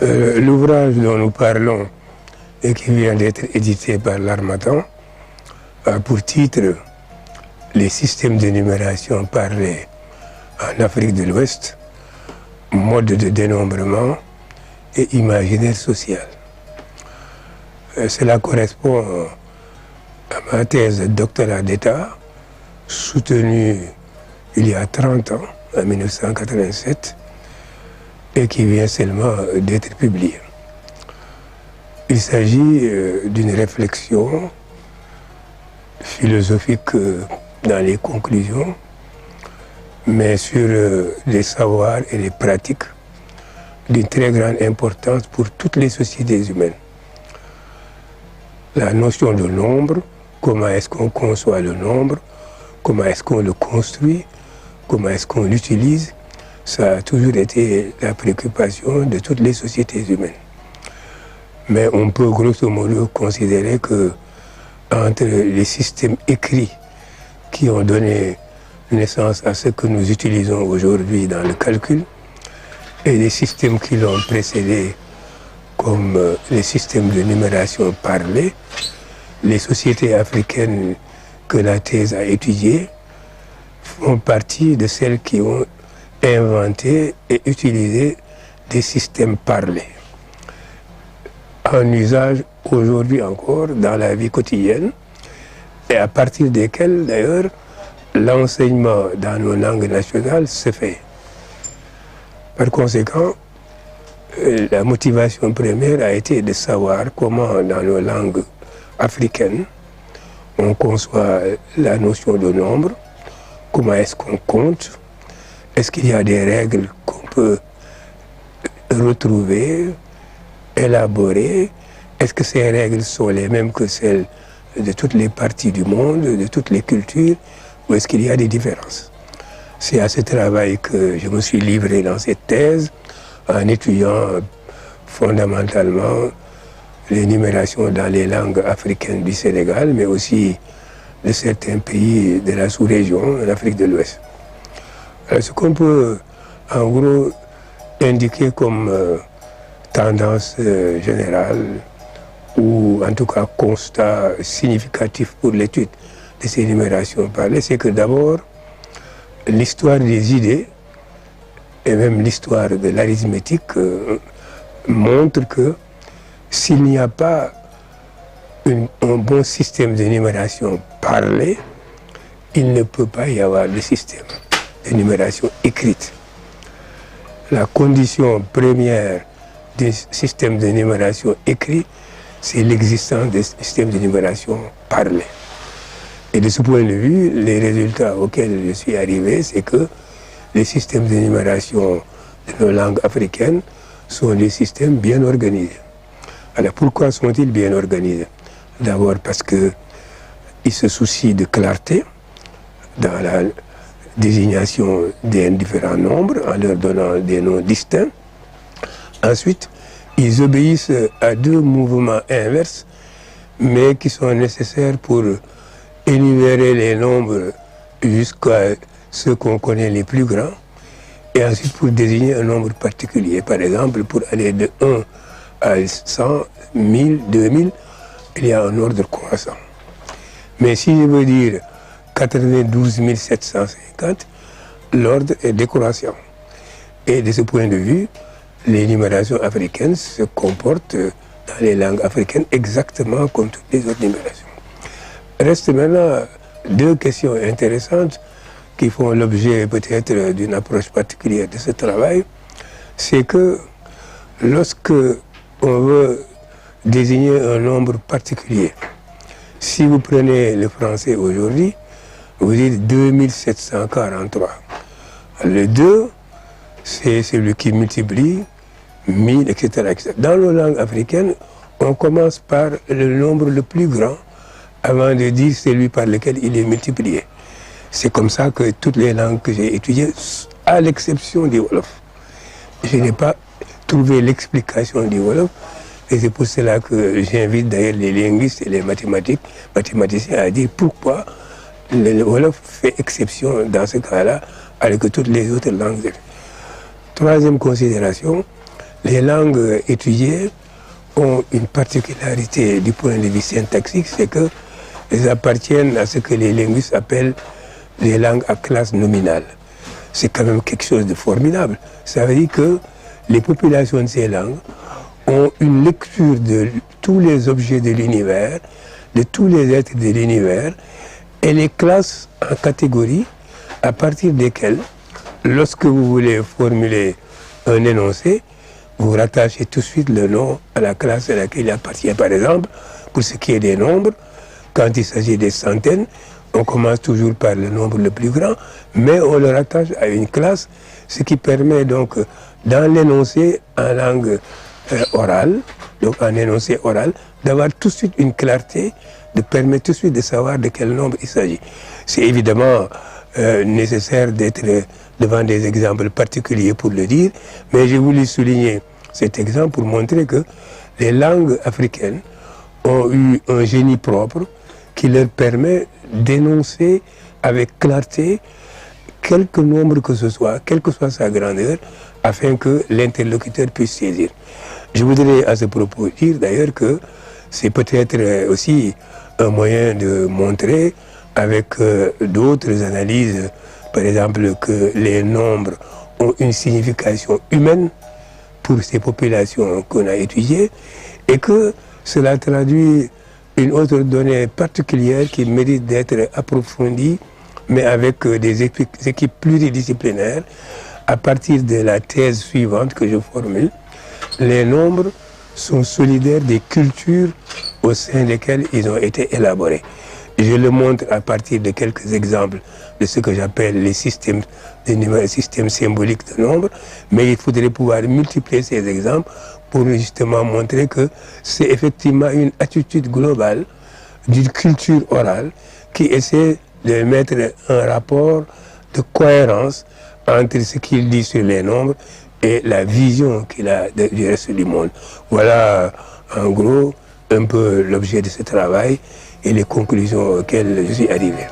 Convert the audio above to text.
L'ouvrage dont nous parlons et qui vient d'être édité par l'Harmattan a pour titre « Les systèmes de numération parlés en Afrique de l'Ouest, mode de dénombrement et imaginaire social ». Cela correspond à ma thèse de doctorat d'État soutenue il y a 30 ans, en 1987, et qui vient seulement d'être publiée. Il s'agit d'une réflexion philosophique dans les conclusions, mais sur les savoirs et les pratiques d'une très grande importance pour toutes les sociétés humaines. La notion de nombre, comment est-ce qu'on conçoit le nombre, comment est-ce qu'on le construit, comment est-ce qu'on l'utilise, ça a toujours été la préoccupation de toutes les sociétés humaines. Mais on peut grosso modo considérer que entre les systèmes écrits qui ont donné naissance à ce que nous utilisons aujourd'hui dans le calcul et les systèmes qui l'ont précédé, comme les systèmes de numération parlée, les sociétés africaines que la thèse a étudiées font partie de celles qui ont inventé et utilisé des systèmes parlés, en usage aujourd'hui encore dans la vie quotidienne, et à partir desquels d'ailleurs l'enseignement dans nos langues nationales se fait. Par conséquent, la motivation première a été de savoir comment dans nos langues africaines on conçoit la notion de nombre, comment est-ce qu'on compte, est-ce qu'il y a des règles qu'on peut retrouver, élaborer, est-ce que ces règles sont les mêmes que celles de toutes les parties du monde, de toutes les cultures, ou est-ce qu'il y a des différences? C'est à ce travail que je me suis livré dans cette thèse, en étudiant fondamentalement les numérations dans les langues africaines du Sénégal, mais aussi de certains pays de la sous-région, en Afrique de l'Ouest. Ce qu'on peut en gros indiquer comme tendance générale, ou en tout cas constat significatif pour l'étude de ces numérations parlées, c'est que d'abord, l'histoire des idées et même l'histoire de l'arithmétique montre que s'il n'y a pas un bon système de numération parlée, il ne peut pas y avoir de système de numération écrite. La condition première d'un système de numération écrit, c'est l'existence d'un système de numération parlé. Et de ce point de vue, les résultats auxquels je suis arrivé, c'est que les systèmes de numération de nos langues africaines sont des systèmes bien organisés. Alors pourquoi sont-ils bien organisés? D'abord parce qu'ils se soucient de clarté dans la désignation des différents nombres en leur donnant des noms distincts. Ensuite, ils obéissent à deux mouvements inverses, mais qui sont nécessaires pour énumérer les nombres jusqu'à ceux qu'on connaît les plus grands, et ensuite pour désigner un nombre particulier. Par exemple, pour aller de 1 à 100, 1000, 2000, il y a un ordre croissant. Mais si je veux dire 92 750, l'ordre est décroissant. Et de ce point de vue, les numérations africaines se comportent dans les langues africaines exactement comme toutes les autres numérations. Restent maintenant deux questions intéressantes qui font l'objet peut-être d'une approche particulière de ce travail. C'est que lorsque on veut désigner un nombre particulier, si vous prenez le français aujourd'hui, vous dites 2743. Le 2, c'est celui qui multiplie 1000, etc., etc. Dans nos langues africaines, on commence par le nombre le plus grand avant de dire celui par lequel il est multiplié. C'est comme ça que toutes les langues que j'ai étudiées, à l'exception du Wolof, je n'ai pas trouvé l'explication du Wolof, et c'est pour cela que j'invite d'ailleurs les linguistes et les mathématiciens à dire pourquoi le Wolof fait exception dans ce cas-là, alors que toutes les autres langues. Troisième considération, Les langues étudiées ont une particularité du point de vue syntaxique, c'est qu'elles appartiennent à ce que les linguistes appellent les langues à classe nominale. C'est quand même quelque chose de formidable. Ça veut dire que les populations de ces langues ont une lecture de tous les objets de l'univers, de tous les êtres de l'univers, et les classent en catégories à partir desquelles, lorsque vous voulez formuler un énoncé, vous rattachez tout de suite le nom à la classe à laquelle il appartient. Par exemple, pour ce qui est des nombres, quand il s'agit des centaines, on commence toujours par le nombre le plus grand, mais on le rattache à une classe, ce qui permet donc, dans l'énoncé en langue orale, donc en énoncé oral, d'avoir tout de suite une clarté, de permettre tout de suite de savoir de quel nombre il s'agit. C'est évidemment nécessaire d'être devant des exemples particuliers pour le dire, mais j'ai voulu souligner cet exemple pour montrer que les langues africaines ont eu un génie propre qui leur permet d'énoncer avec clarté quelque nombre que ce soit, quelle que soit sa grandeur, afin que l'interlocuteur puisse saisir. Je voudrais à ce propos dire d'ailleurs que c'est peut-être aussi un moyen de montrer avec d'autres analyses, par exemple, que les nombres ont une signification humaine pour ces populations qu'on a étudiées et que cela traduit une autre donnée particulière qui mérite d'être approfondie, mais avec des équipes pluridisciplinaires, à partir de la thèse suivante que je formule. Les nombres sont solidaires des cultures au sein desquelles ils ont été élaborés. Je le montre à partir de quelques exemples de ce que j'appelle les systèmes symboliques de nombres, mais il faudrait pouvoir multiplier ces exemples pour justement montrer que c'est effectivement une attitude globale d'une culture orale qui essaie de mettre un rapport de cohérence entre ce qu'il dit sur les nombres et la vision qu'il a du reste du monde. Voilà en gros un peu l'objet de ce travail et les conclusions auxquelles je suis arrivé.